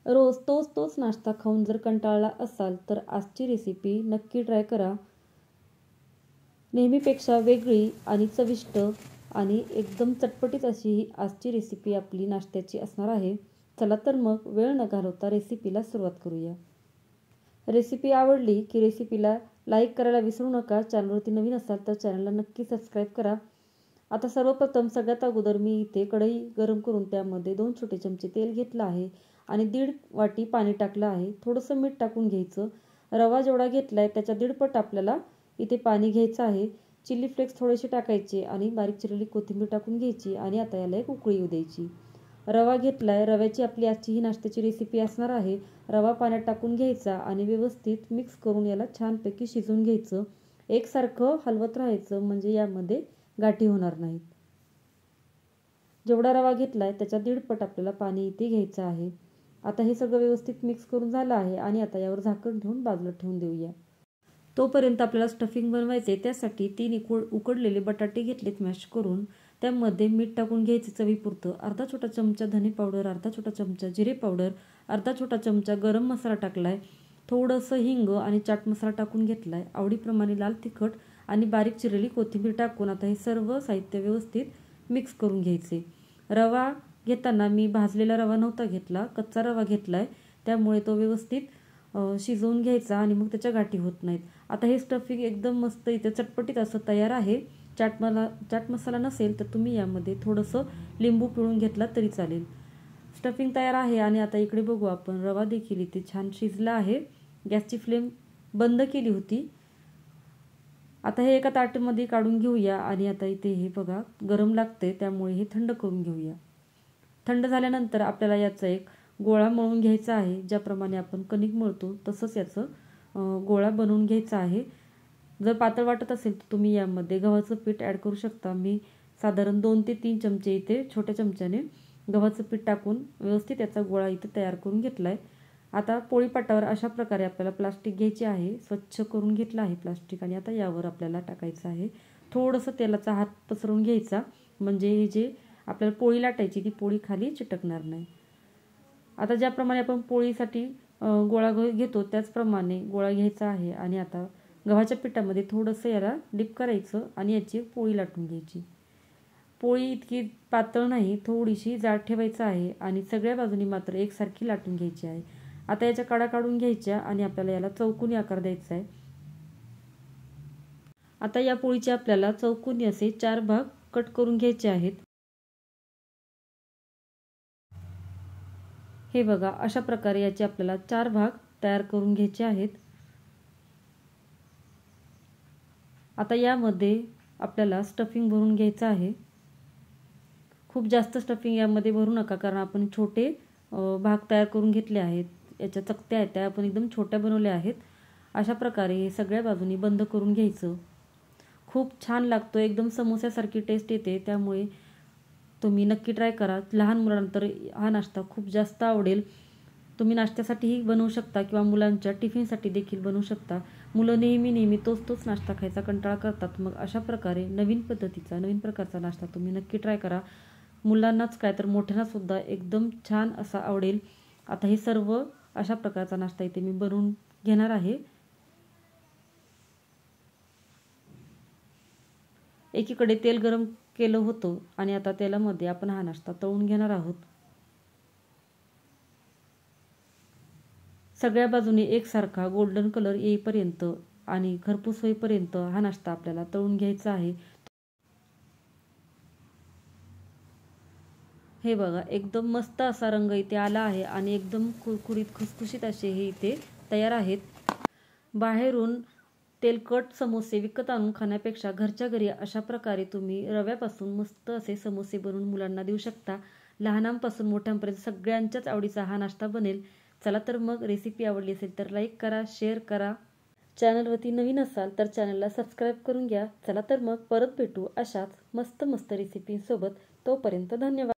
रोज तोच नाश्ता खाऊन जर कंटाळला असाल तर आजची रेसिपी नक्की ट्राय करा। नेहमीपेक्षा वेगळी आणि चविष्ट आणि एकदम चटपटीत अशी ही आजची रेसिपी आपली नाश्त्याची असणार आहे। चला तर मग वेळ न घालवता रेसिपीला सुरुवात करूया। रेसिपी आवडली की रेसिपीला लाईक करायला विसरू नका। चॅनलवरती नवीन असाल तर चॅनलला नक्की सबस्क्राईब करा। आता सर्वप्रथम सगळ्यात अगोदर मी इथे कढई गरम करून त्यामध्ये 2 छोटे चमचे तेल घेतलं आहे आणि 1.5 वाटी पाणी टाकलं आहे। थोडंसं मीठ टाकून घ्यायचं। रवा जेवढा घेतलाय त्याच्या 1.5 पट आपल्याला इथे पाणी घ्यायचं आहे। चिली फ्लेक्स थोडेसे टाकायचे आणि बारीक चिरलेली कोथिंबीर टाकून घ्यायची आणि आता याला एक उकळी येऊ द्यायची। रवा घेतलाय, रव्याची आपली आजची ही नाश्त्याची रेसिपी असणार आहे। रवा पाण्यात टाकून घ्यायचा आणि व्यवस्थित मिक्स करून याला छानपैकी शिजवून घ्यायचं। एकसारखं हलवत राहायचं म्हणजे यामध्ये गाठी होणार नाहीत। जेवढा रवा घेतलाय त्याच्या 1.5 पट आपल्याला पाणी इथे घ्यायचं आहे। आता हे सगळं व्यवस्थित मिक्स करून झालं आहे आणि आता यावर झाकण ठेवून बाजूला ठेवून देऊया। तोपर्यंत आपल्याला स्टफिंग बनवायचे। त्यासाठी 3 उकडलेले बटाटे घेतलेत मॅश करून। त्यामध्ये मीठ टाकून घ्यायचे चवीपुरतं। अर्धा छोटा चमचा धने पावडर, अर्धा छोटा चमचा जिरे पावडर, अर्धा छोटा चमचा गरम मसाला टाकलाय, थोडंसं हिंग आणि चाट मसाला टाकून घेतलाय, आवडीप्रमाणे लाल तिखट आणि बारीक चिरलेली कोथिंबीर टाकून आता हे सर्व साहित्य व्यवस्थित मिक्स करून घ्यायचे। रवा घेताना मी भाजलेला रवा नव्हता घेतला, कच्चा रवा घेतलाय, त्यामुळे तो व्यवस्थित शिजवून घ्यायचा आणि मग त्याच्या गाठी होत नाहीत। आता हे स्टफिंग एकदम मस्त इथे चटपटीत असं तयार आहे। चाट मसाला नसेल तर तुम्ही यामध्ये थोडंसं लिंबू पिळून घेतला तरी चालेल। स्टफिंग तयार आहे आणि आता इकडे बघू आपण रवा देखील इथे छान शिजला आहे। गॅसची फ्लेम बंद केली होती। आता हे एका ताटामध्ये काढून घेऊया आणि आता इथे हे बघा गरम लागते त्यामुळे हे थंड करून घेऊया। थंड झाल्यानंतर आपल्याला याचा एक गोळा मळून घ्यायचा आहे। ज्याप्रमाणे आपण कणिक मळतो तसंच याचं गोळा बनवून घ्यायचा आहे। जर पातळ वाटत असेल तर तुम्ही यामध्ये गव्हाचं पीठ ॲड करू शकता। मी साधारण 2 ते 3 चमचे इथे छोट्या चमच्याने गव्हाचं पीठ टाकून व्यवस्थित याचा गोळा इथे तयार करून घेतलाय। आता पोळीपाटावर अशा प्रकारे आपल्याला प्लास्टिक घ्यायचे आहे। स्वच्छ करून घेतलं आहे प्लास्टिक आणि आता यावर आपल्याला टाकायचं आहे। थोडंसं तेलाचा हात पसरवून घ्यायचा म्हणजे हे जे आपल्याला पोळी लाटायची ती पोळी खाली चिटकणार नाही। आता ज्याप्रमाणे आपण पोळीसाठी गोळा घेतो त्याचप्रमाणे गोळा घ्यायचा आहे आणि आता गव्हाच्या पिठामध्ये थोडंसं याला डिप करायचं आणि याची पोळी लाटून घ्यायची। पोळी इतकी पातळ नाही, थोडीशी जाड ठेवायचं आहे आणि सगळ्या बाजूनी मात्र एकसारखी लाटून घ्यायची आहे। आता याच्या कडा काढून घ्यायच्या आणि आपल्याला याला चौकोनी आकार द्यायचा आहे। आता या पोळीचे आपल्याला चौकोनी असे 4 भाग कट करून घ्यायचे आहेत। हे बघा अशा प्रकारे याचे आपल्याला 4 भाग तयार करून घ्यायचे आहेत। आता यामध्ये आपल्याला स्टफिंग भरून घ्यायचं आहे। खूप जास्त स्टफिंग यामध्ये भरू नका कारण आपण छोटे भाग तयार करून घेतले आहेत। याच्या चकत्या आहेत त्या आपण एकदम छोट्या बनवल्या आहेत। अशा प्रकारे हे सगळ्या बाजूनी बंद करून घ्यायचं। खूप छान लागतो, एकदम समोस्यासारखी टेस्ट येते, त्यामुळे तुम्ही नक्की ट्राय करा। लहान मुलांना तर हा नाश्ता खूप जास्त आवडेल। तुम्ही नाश्त्यासाठीही बनवू शकता किंवा मुलांच्या टिफिनसाठी देखील बनवू शकता। मुलं नेहमी तोच नाश्ता खायचा कंटाळा करतात, मग अशा प्रकारे नवीन पद्धतीचा नवीन प्रकारचा नाश्ता तुम्ही नक्की ट्राय करा। मुलांनाच काय तर मोठ्यांना सुद्धा एकदम छान असा आवडेल। आता हे सर्व अशा प्रकारचा नाश्ता इथे मी बनवून घेणार आहे। एकीकडे तेल गरम केलं होतं आणि आता तेलामध्ये आपण हा नाश्ता तळून घेणार आहोत। सगळ्या बाजूने एकसारखा गोल्डन कलर येईपर्यंत आणि खरपूस होईपर्यंत हा नाश्ता आपल्याला तळून घ्यायचा आहे। हे बघा एकदम मस्त असा रंग इथे आला आहे आणि एकदम कुरकुरीत खुसखुशीत असे हे इथे तयार आहेत। बाहेरून तेलकट समोसे विकत आणून खाण्यापेक्षा घरच्या घरी अशा प्रकारे तुम्ही रव्यापासून मस्त असे समोसे बनवून मुलांना देऊ शकता। लहानांपासून मोठ्यांपर्यंत सगळ्यांच्याच आवडीचा हा नाश्ता बनेल। चला तर मग रेसिपी आवडली असेल तर लाईक करा, शेअर करा। चॅनलवरती नवीन असाल तर चॅनलला सबस्क्राईब करून घ्या। चला तर मग परत भेटू अशाच मस्त रेसिपींसोबत। तोपर्यंत धन्यवाद।